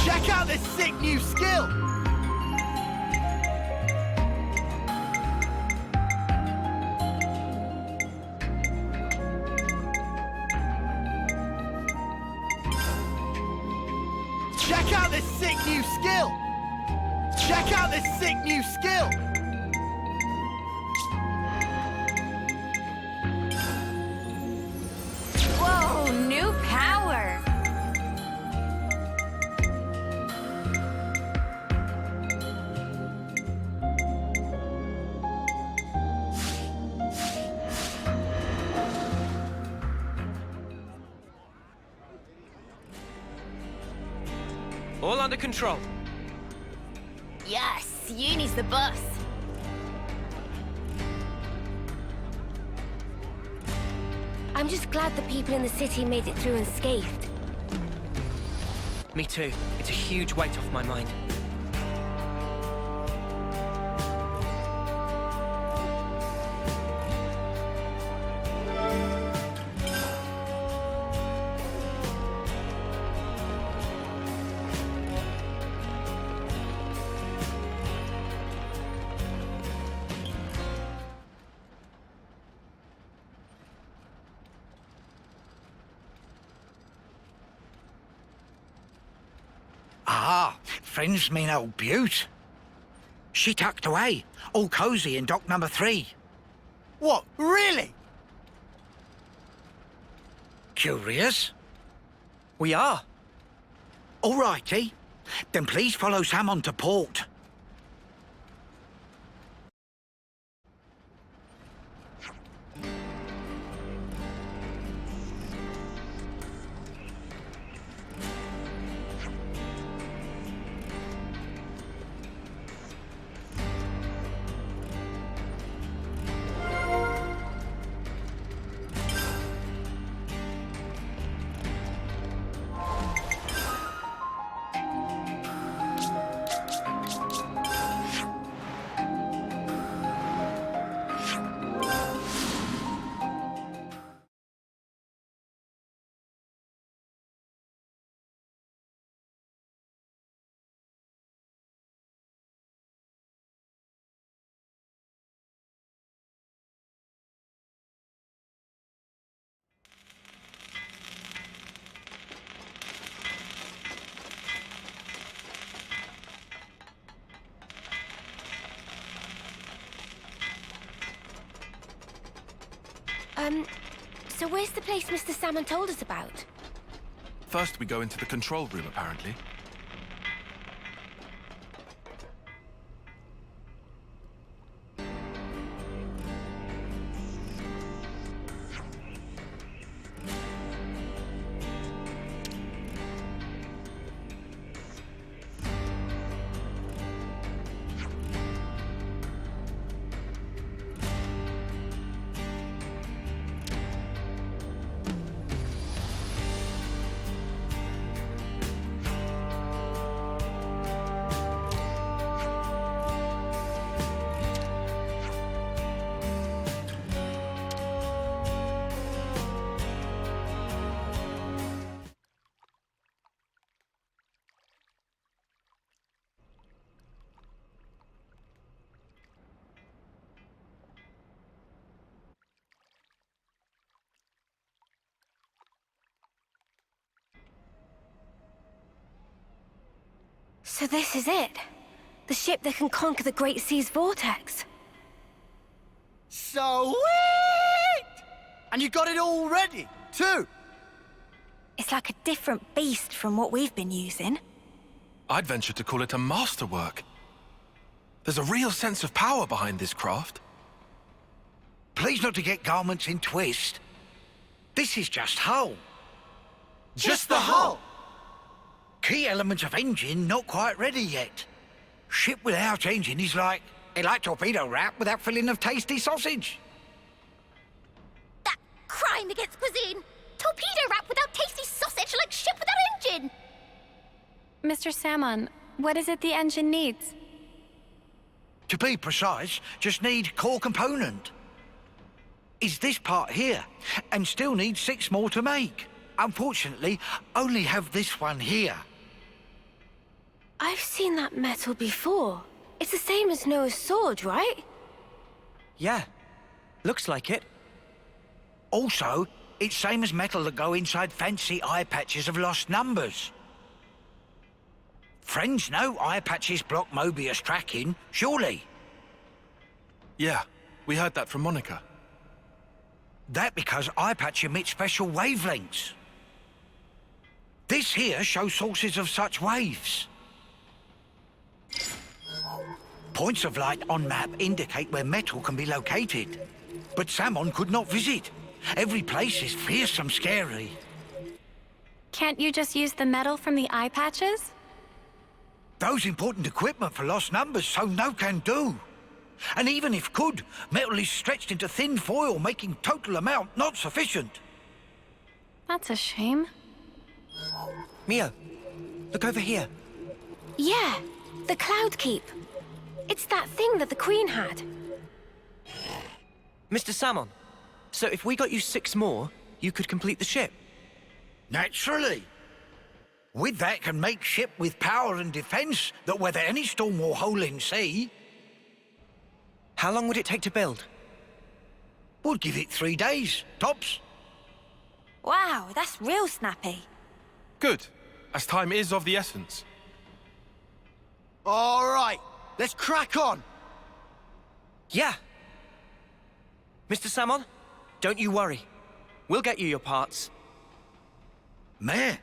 Check out this sick new skill! Check out this sick new skill! Check out this sick new skill! Whoa, new power! All under control. Yes, Uni's the boss. I'm just glad the people in the city made it through unscathed. Me too. It's a huge weight off my mind. Ah, friends mean old Butte. She tucked away, all cosy in dock number 3. What, really? Curious? We are. All righty. Then please follow Sam on to port. So where's the place Mr. Salmon told us about? First, we go into the control room, apparently. So this is it. The ship that can conquer the Great Sea's vortex. Sweet! And you got it all ready, too? It's like a different beast from what we've been using. I'd venture to call it a masterwork. There's a real sense of power behind this craft. Please not to get garments in twist. This is just hull. Just the hull? Key elements of engine not quite ready yet. Ship without engine is like torpedo wrap without filling of tasty sausage. That crime against cuisine! Torpedo wrap without tasty sausage like ship without engine! Mr. Salmon, what is it the engine needs? To be precise, just need core component. Is this part here, and still need 6 more to make. Unfortunately, only have this one here. I've seen that metal before. It's the same as Noah's sword, right? Yeah, looks like it. Also, it's same as metal that go inside fancy eye patches of lost numbers. Friends know eye patches block Mobius tracking, surely? Yeah, we heard that from Monica. That because eye patch emit special wavelengths. This here shows sources of such waves. Points of light on map indicate where metal can be located. But Salmon could not visit. Every place is fearsome scary. Can't you just use the metal from the eye patches? Those important equipment for lost numbers, so no can do. And even if could, metal is stretched into thin foil, making total amount not sufficient. That's a shame. Mio, look over here. Yeah, the Cloud Keep. It's that thing that the Queen had. Mr. Salmon, so if we got you 6 more, you could complete the ship? Naturally. With that can make ship with power and defense that weather any storm or hole in sea. How long would it take to build? Would give it 3 days, tops. Wow, that's real snappy. Good, as time is of the essence. All right, let's crack on. Yeah. Mr. Salmon, don't you worry. We'll get you your parts. Meh.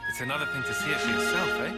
It's another thing to see it for yourself, eh?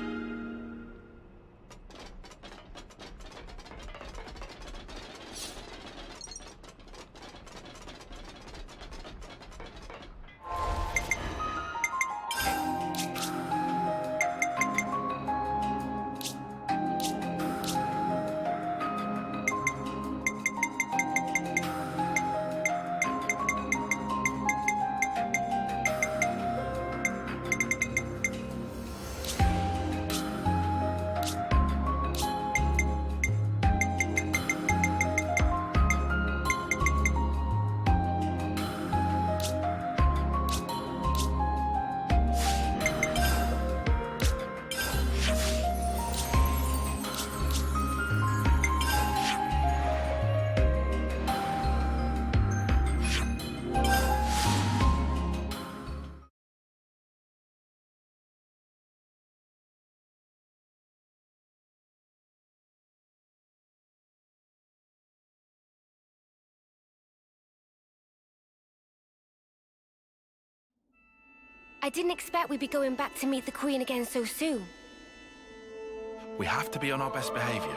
I didn't expect we'd be going back to meet the Queen again so soon. We have to be on our best behavior.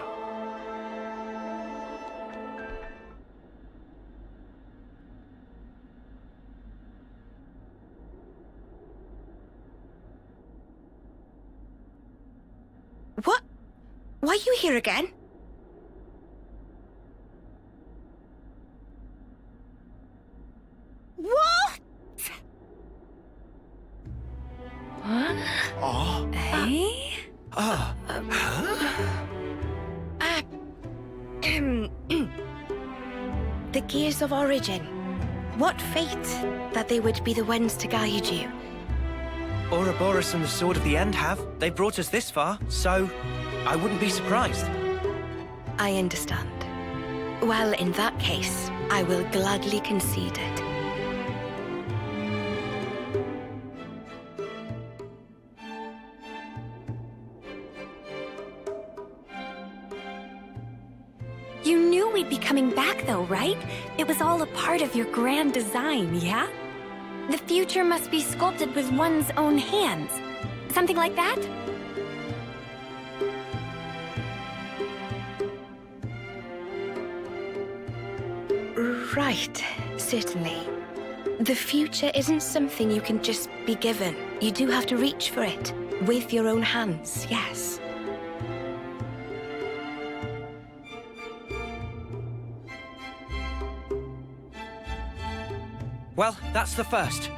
What? Why are you here again? What? What? Oh. Hey? The Gears of Origin. What fate that they would be the ones to guide you. Ouroboros and the Sword of the End have. They brought us this far, so I wouldn't be surprised. I understand. Well, in that case, I will gladly concede it. You knew we'd be coming back though, right? It was all a part of your grand design, yeah? The future must be sculpted with one's own hands. Something like that? Right, certainly. The future isn't something you can just be given. You do have to reach for it. With your own hands, yes. Well, that's the first.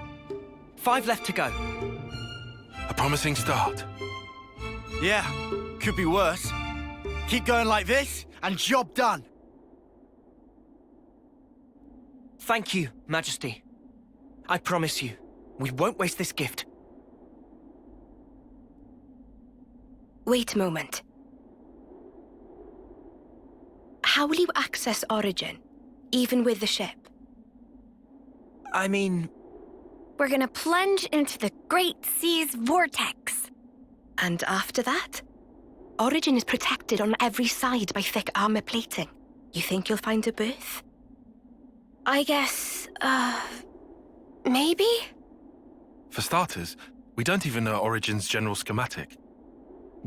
5 left to go. A promising start. Yeah, could be worse. Keep going like this, and job done. Thank you, Majesty. I promise you, we won't waste this gift. Wait a moment. How will you access Origin, even with the ship? I mean... We're gonna plunge into the Great Sea's vortex. And after that? Origin is protected on every side by thick armor plating. You think you'll find a berth? I guess, maybe? For starters, we don't even know Origin's general schematic.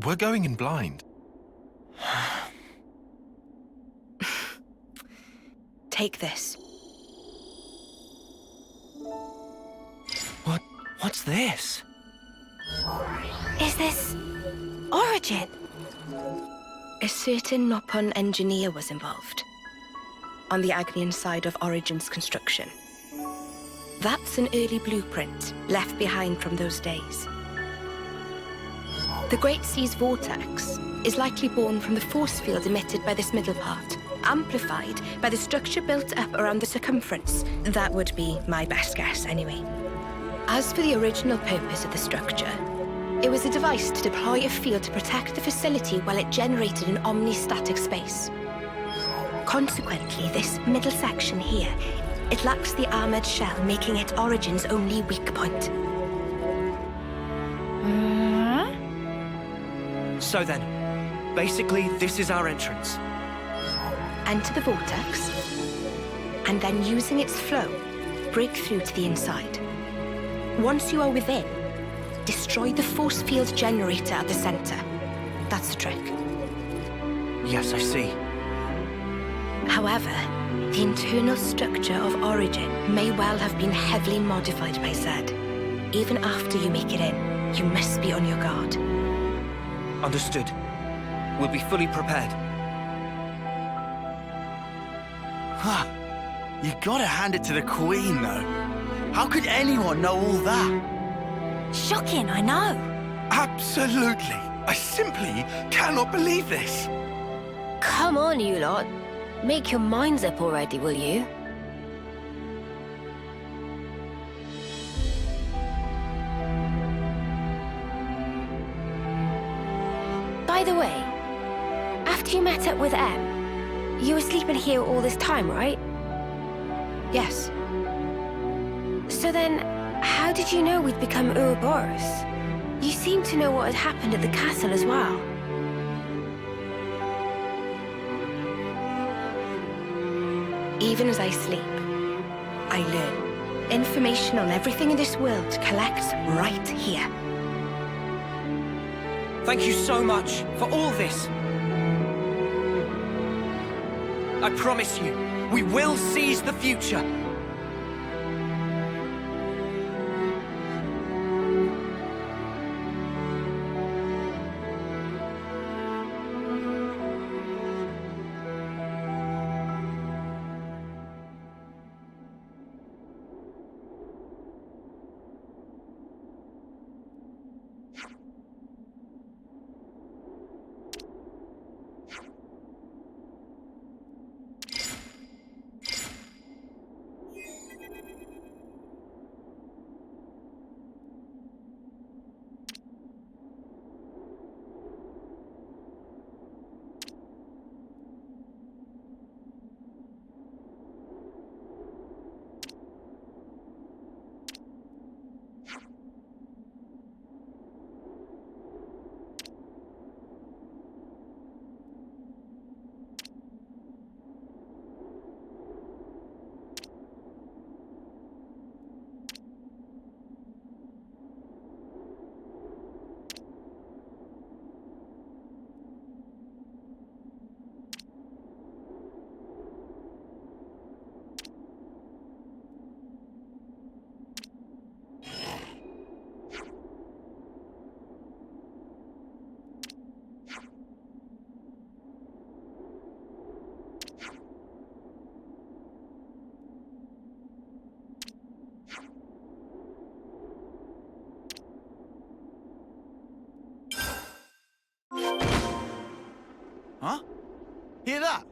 We're going in blind. Take this. What's this? Is this... Origin? A certain Nopon engineer was involved. On the Agnian side of Origin's construction. That's an early blueprint left behind from those days. The Great Sea's vortex is likely born from the force field emitted by this middle part, amplified by the structure built up around the circumference. That would be my best guess, anyway. As for the original purpose of the structure, it was a device to deploy a field to protect the facility while it generated an omnistatic space. Consequently, this middle section here, it lacks the armored shell, making it Origin's only weak point. So then, basically, this is our entrance. Enter the vortex, and then using its flow, break through to the inside. Once you are within, destroy the force field generator at the center. That's the trick. Yes, I see. However, the internal structure of Origin may well have been heavily modified by Zed. Even after you make it in, you must be on your guard. Understood. We'll be fully prepared. Huh. You gotta hand it to the Queen, though. How could anyone know all that? Shocking, I know. Absolutely. I simply cannot believe this. Come on, you lot. Make your minds up already, will you? By the way, after you met up with Em, you were sleeping here all this time, right? Yes. So then, how did you know we'd become Ouroboros? You seem to know what had happened at the castle as well. Even as I sleep, I learn. Information on everything in this world collects right here. Thank you so much for all this. I promise you, we will seize the future. Huh? Hear that?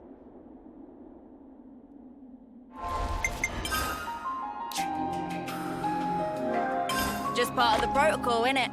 Just part of the protocol, innit?